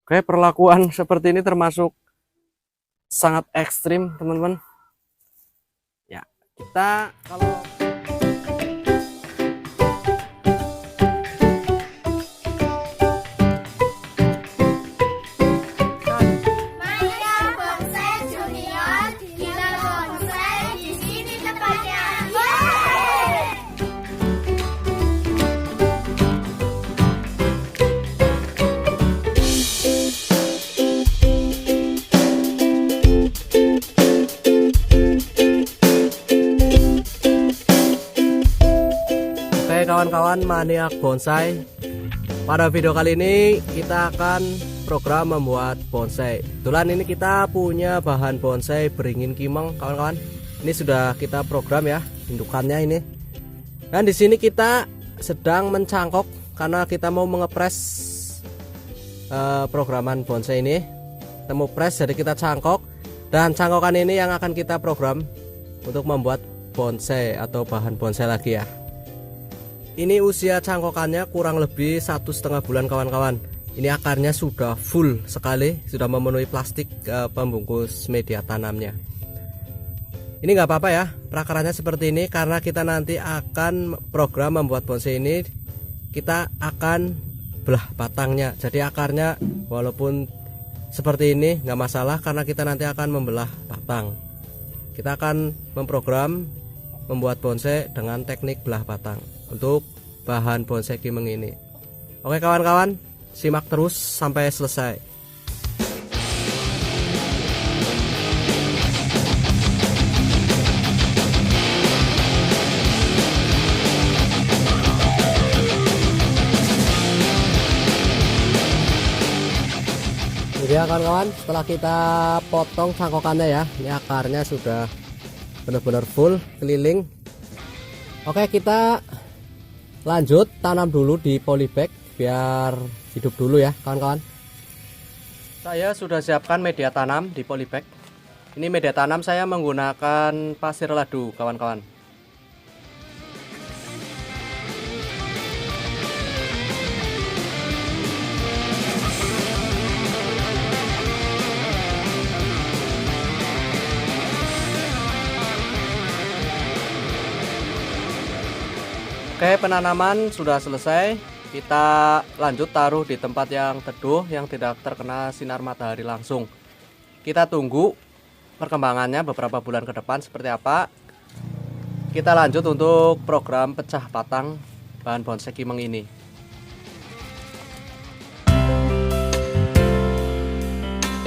Oke, perlakuan seperti ini termasuk sangat ekstrim, teman-teman. Ya, kita kalau Maya Bonsai Junior, kita bonsai di sini tempatnya. Yeay! Oke kawan-kawan maniak bonsai, pada video kali ini kita akan program membuat bonsai. Kebetulan ini kita punya bahan bonsai beringin kimeng kawan-kawan. Ini sudah kita program ya indukannya ini. Dan di sini kita sedang mencangkok karena kita mau mengepres programan bonsai ini. Kita mau press, jadi kita cangkok, dan cangkokan ini yang akan kita program untuk membuat bonsai atau bahan bonsai lagi ya. Ini usia cangkokannya kurang lebih 1,5 bulan kawan-kawan. Ini akarnya sudah full sekali, sudah memenuhi plastik pembungkus media tanamnya. Ini nggak apa-apa ya, perakarannya seperti ini karena kita nanti akan program membuat bonsai ini. Kita akan belah batangnya, jadi akarnya walaupun seperti ini nggak masalah karena kita nanti akan membelah batang. Kita akan memprogram membuat bonsai dengan teknik belah batang untuk bahan bonsai kimeng ini. Oke kawan-kawan, simak terus sampai selesai. Jadi ya kawan-kawan, setelah kita potong cangkokannya ya, ini akarnya sudah benar-benar full keliling. Oke, kita lanjut tanam dulu di polybag biar hidup dulu ya kawan-kawan. Saya sudah siapkan media tanam di polybag. Ini media tanam saya menggunakan pasir ladu kawan-kawan. Oke, penanaman sudah selesai. Kita lanjut taruh di tempat yang teduh yang tidak terkena sinar matahari langsung. Kita tunggu perkembangannya beberapa bulan ke depan seperti apa. Kita lanjut untuk program pecah batang bahan bonsai kimeng ini.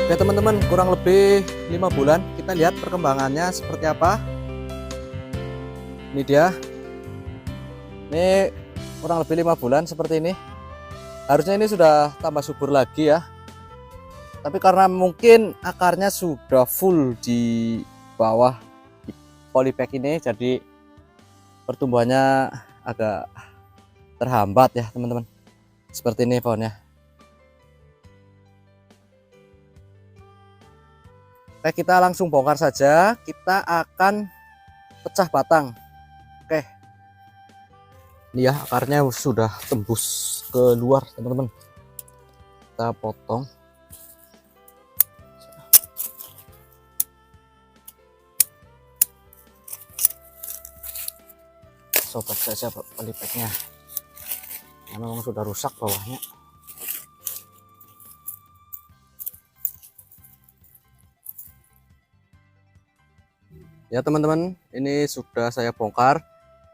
Oke teman-teman, kurang lebih 5 bulan kita lihat perkembangannya seperti apa. Ini dia. Ini kurang lebih 5 bulan seperti ini. Harusnya ini sudah tambah subur lagi ya. Tapi karena mungkin akarnya sudah full di bawah di polybag ini, jadi pertumbuhannya agak terhambat ya teman-teman. Seperti ini pohonnya. Oke, kita langsung bongkar saja. Kita akan pecah batang. Oke. Ini ya akarnya sudah tembus ke luar teman-teman. Kita potong. Sobek saja polybagnya. Ya, memang sudah rusak bawahnya. Ya teman-teman, ini sudah saya bongkar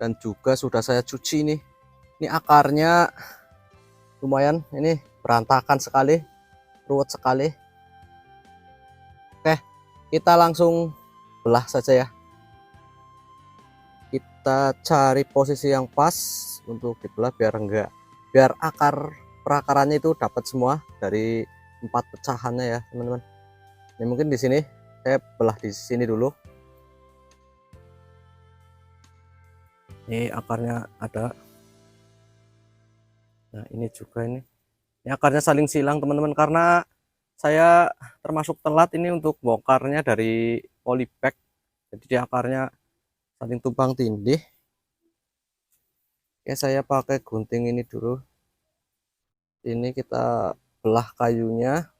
dan juga sudah saya cuci nih. Ini akarnya lumayan, ini berantakan sekali, ruwet sekali. Oke, kita langsung belah saja ya. Kita cari posisi yang pas untuk dibelah biar akar perakarannya itu dapat semua dari 4 pecahannya ya teman-teman. Ini mungkin di sini saya belah di sini dulu. Ini akarnya ada. Nah ini juga ini akarnya saling silang teman-teman, karena saya termasuk telat ini untuk bongkarnya dari polybag, jadi akarnya saling tumpang tindih. Oke, saya pakai gunting ini dulu. Ini kita belah kayunya.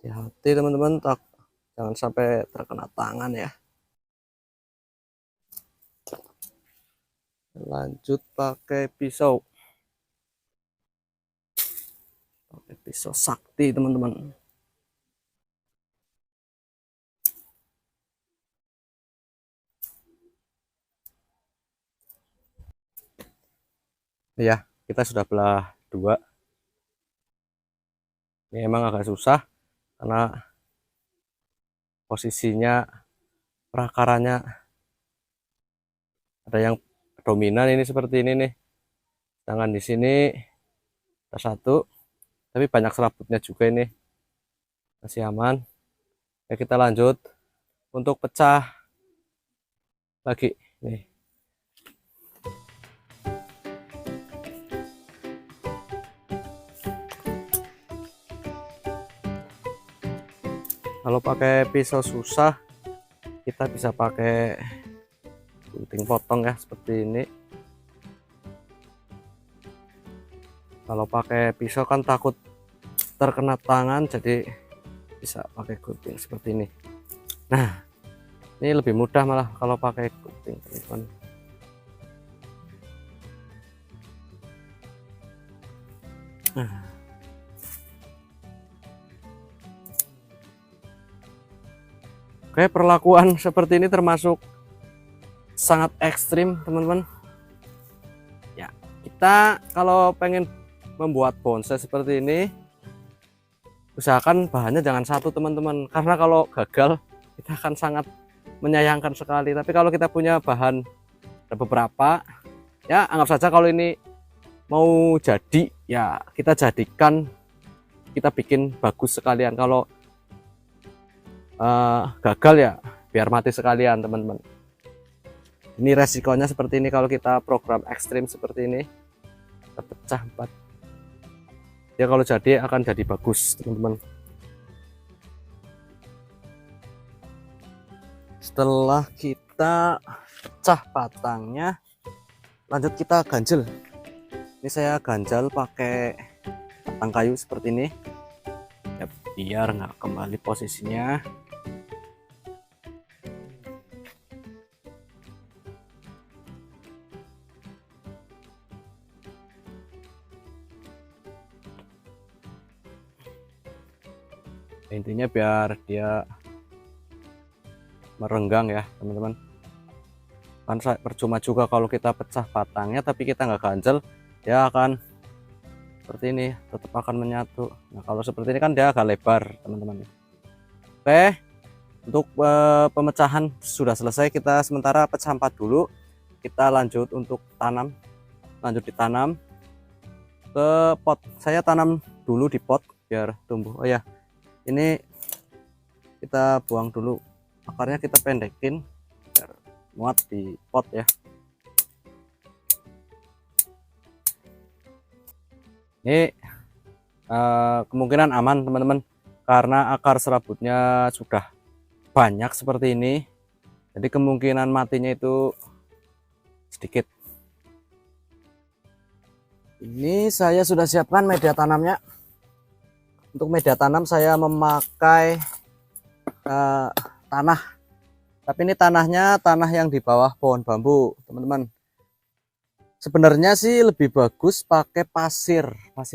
Hati-hati teman-teman, jangan sampai terkena tangan ya. Lanjut pakai pisau sakti teman-teman. Ya, kita sudah belah dua. Ini emang agak susah karena posisinya perakarannya ada yang dominan ini seperti ini nih. Sedangkan di sini ada satu, tapi banyak serabutnya juga ini. Masih aman. Ya, kita lanjut untuk pecah lagi nih. Kalau pakai pisau susah, kita bisa pakai gunting potong ya, seperti ini. Kalau pakai pisau kan takut terkena tangan, jadi bisa pakai gunting seperti ini. Nah, ini lebih mudah malah kalau pakai gunting, teman-teman. Nah. Oke, perlakuan seperti ini termasuk sangat ekstrim, teman-teman. Ya, kita kalau pengen membuat bonsai seperti ini, usahakan bahannya jangan satu, teman-teman. Karena kalau gagal, kita akan sangat menyayangkan sekali. Tapi kalau kita punya bahan ada beberapa, ya anggap saja kalau ini mau jadi, ya kita jadikan, kita bikin bagus sekalian. Kalau gagal ya biar mati sekalian, teman-teman. Ini resikonya seperti ini kalau kita program ekstrim seperti ini. Kita pecah 4 ya, kalau jadi akan jadi bagus, teman-teman. Setelah kita pecah batangnya, lanjut kita ganjel. Ini saya ganjal pakai batang kayu seperti ini ya, biar nggak kembali posisinya. Intinya biar dia merenggang ya, teman-teman. Kan percuma juga kalau kita pecah batangnya tapi kita nggak ganjel, dia akan seperti ini, tetap akan menyatu. Nah, kalau seperti ini kan dia agak lebar, teman-teman. Oke, untuk pemecahan sudah selesai. Kita sementara pecah 4 dulu. Kita lanjut untuk tanam, lanjut ditanam ke pot. Saya tanam dulu di pot biar tumbuh. Oh ya, ini kita buang dulu akarnya, kita pendekin biar muat di pot ya. Ini kemungkinan aman, teman-teman, karena akar serabutnya sudah banyak seperti ini, jadi kemungkinan matinya itu sedikit. Ini saya sudah siapkan media tanamnya. Untuk media tanam saya memakai tanah, tapi ini tanahnya tanah yang di bawah pohon bambu, teman-teman. Sebenarnya sih lebih bagus pakai pasir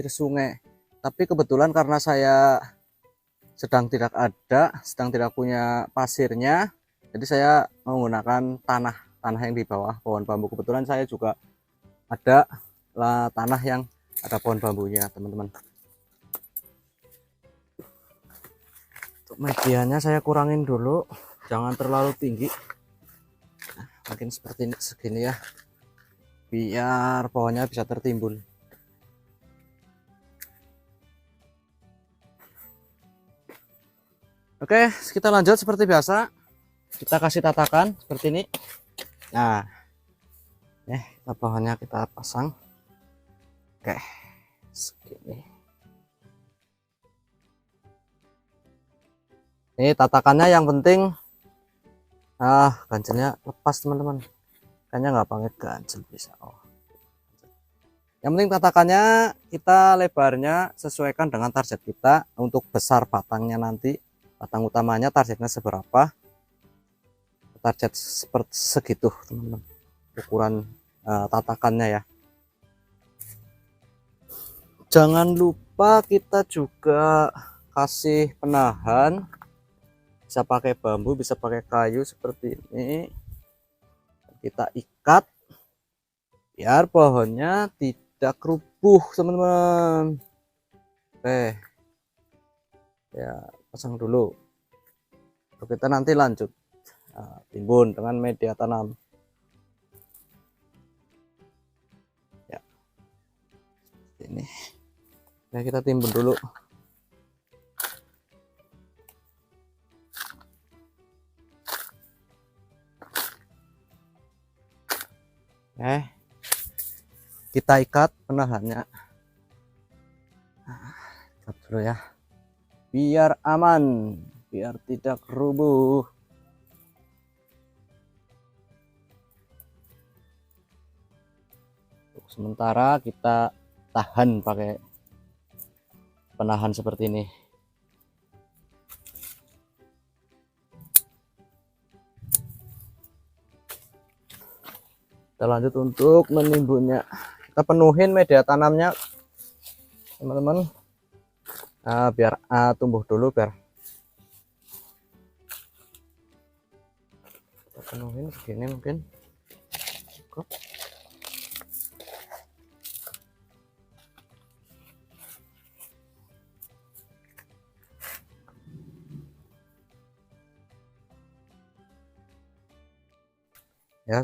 sungai, tapi kebetulan karena saya sedang tidak punya pasirnya, jadi saya menggunakan tanah yang di bawah pohon bambu. Kebetulan saya juga ada tanah yang ada pohon bambunya, teman-teman. Untuk medianya saya kurangin dulu, jangan terlalu tinggi. Nah, mungkin seperti ini, segini ya, biar pohonnya bisa tertimbun. Oke, kita lanjut seperti biasa. Kita kasih tatakan seperti ini. Nah, kita pohonnya kita pasang. Oke, segini. Ini tatakannya yang penting ganjelnya lepas teman-teman, kayaknya nggak pakai ganjel bisa. Yang penting tatakannya kita lebarnya sesuaikan dengan target kita. Untuk besar batangnya nanti, batang utamanya targetnya seberapa, target seperti segitu teman-teman ukuran tatakannya ya. Jangan lupa kita juga kasih penahan, bisa pakai bambu, bisa pakai kayu seperti ini. Kita ikat biar pohonnya tidak rubuh teman-teman. Oke ya, pasang dulu. Kita nanti lanjut timbun dengan media tanam ya. Ini ya, kita timbun dulu. Kita ikat penahannya, ikat dulu ya, biar aman, biar tidak rubuh. Untuk sementara kita tahan pakai penahan seperti ini. Kita lanjut untuk menimbunnya. Kita penuhin media tanamnya teman-teman, biar tumbuh dulu, biar kita penuhin segini mungkin cukup. Ya,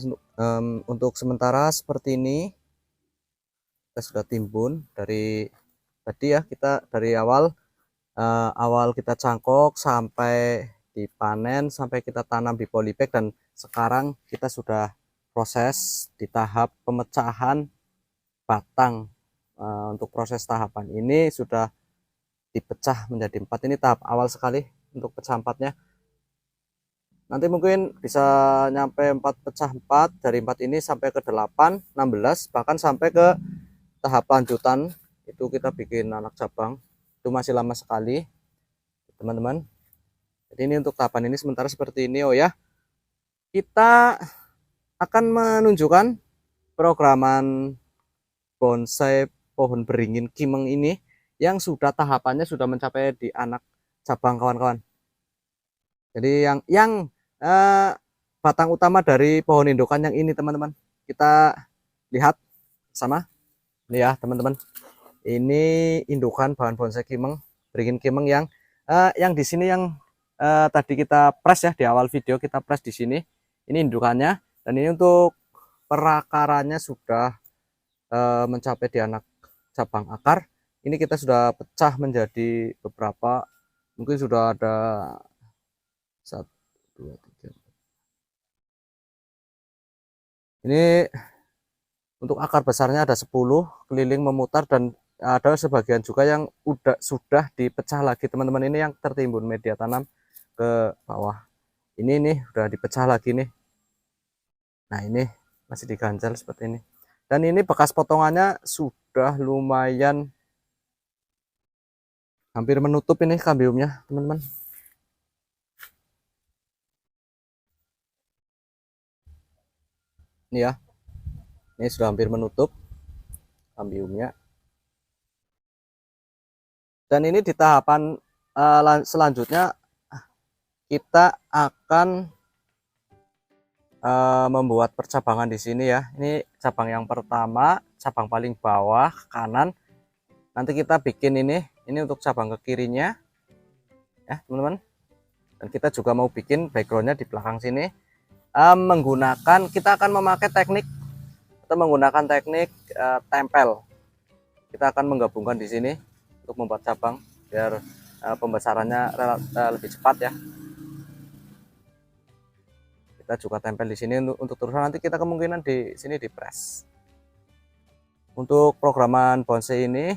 untuk sementara seperti ini. Kita sudah timbun dari tadi ya, kita dari awal kita cangkok sampai dipanen, sampai kita tanam di polybag, dan sekarang kita sudah proses di tahap pemecahan batang. Untuk proses tahapan ini sudah dipecah menjadi 4. Ini tahap awal sekali untuk pecah 4-nya. Nanti mungkin bisa nyampe 4 pecah 4, dari 4 ini sampai ke 8, 16, bahkan sampai ke tahap lanjutan itu kita bikin anak cabang. Itu masih lama sekali teman-teman. Jadi ini untuk tahapan ini sementara seperti ini. Oh ya, kita akan menunjukkan programan bonsai pohon beringin kimeng ini yang sudah tahapannya sudah mencapai di anak cabang kawan-kawan. Jadi yang batang utama dari pohon indukan yang ini teman-teman, kita lihat sama. Ini ya teman-teman, ini indukan bahan bonsai kimeng, beringin kimeng yang di sini yang tadi kita press ya, di awal video kita press di sini. Ini indukannya, dan ini untuk perakarannya sudah mencapai di anak cabang akar. Ini kita sudah pecah menjadi beberapa, mungkin sudah ada 1, 2, 3. Ini untuk akar besarnya ada 10 keliling memutar, dan ada sebagian juga yang sudah dipecah lagi teman-teman. Ini yang tertimbun media tanam ke bawah. Ini nih udah dipecah lagi nih. Nah ini masih diganjal seperti ini. Dan ini bekas potongannya sudah lumayan hampir menutup ini kambiumnya teman-teman. Ini ya, ini sudah hampir menutup kambiumnya. Dan ini di tahapan selanjutnya kita akan membuat percabangan di sini ya. Ini cabang yang pertama, cabang paling bawah kanan. Nanti kita bikin ini untuk cabang ke kirinya ya teman-teman. Dan kita juga mau bikin backgroundnya di belakang sini, kita akan memakai teknik atau menggunakan teknik tempel. Kita akan menggabungkan di sini untuk membuat cabang biar pembesarannya lebih cepat ya. Kita juga tempel di sini untuk terusan, nanti kita kemungkinan di sini di press. Untuk programan bonsai ini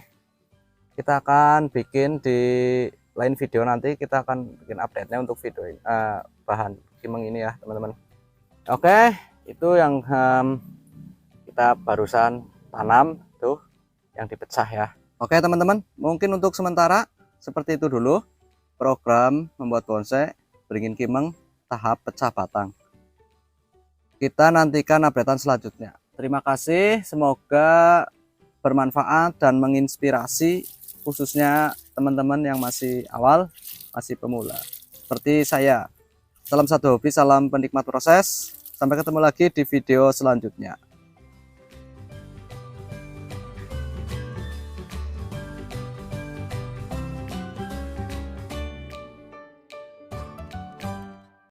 kita akan bikin di lain video nanti kita akan bikin update-nya untuk video ini, bahan kimeng ini ya teman-teman. Oke, itu yang kita barusan tanam tuh yang dipecah ya. Oke teman-teman, mungkin untuk sementara seperti itu dulu program membuat bonsai beringin kimeng tahap pecah batang. Kita nantikan updatean selanjutnya. Terima kasih, semoga bermanfaat dan menginspirasi khususnya teman-teman yang masih awal, masih pemula seperti saya. Salam satu hobi, salam penikmat proses. Sampai ketemu lagi di video selanjutnya.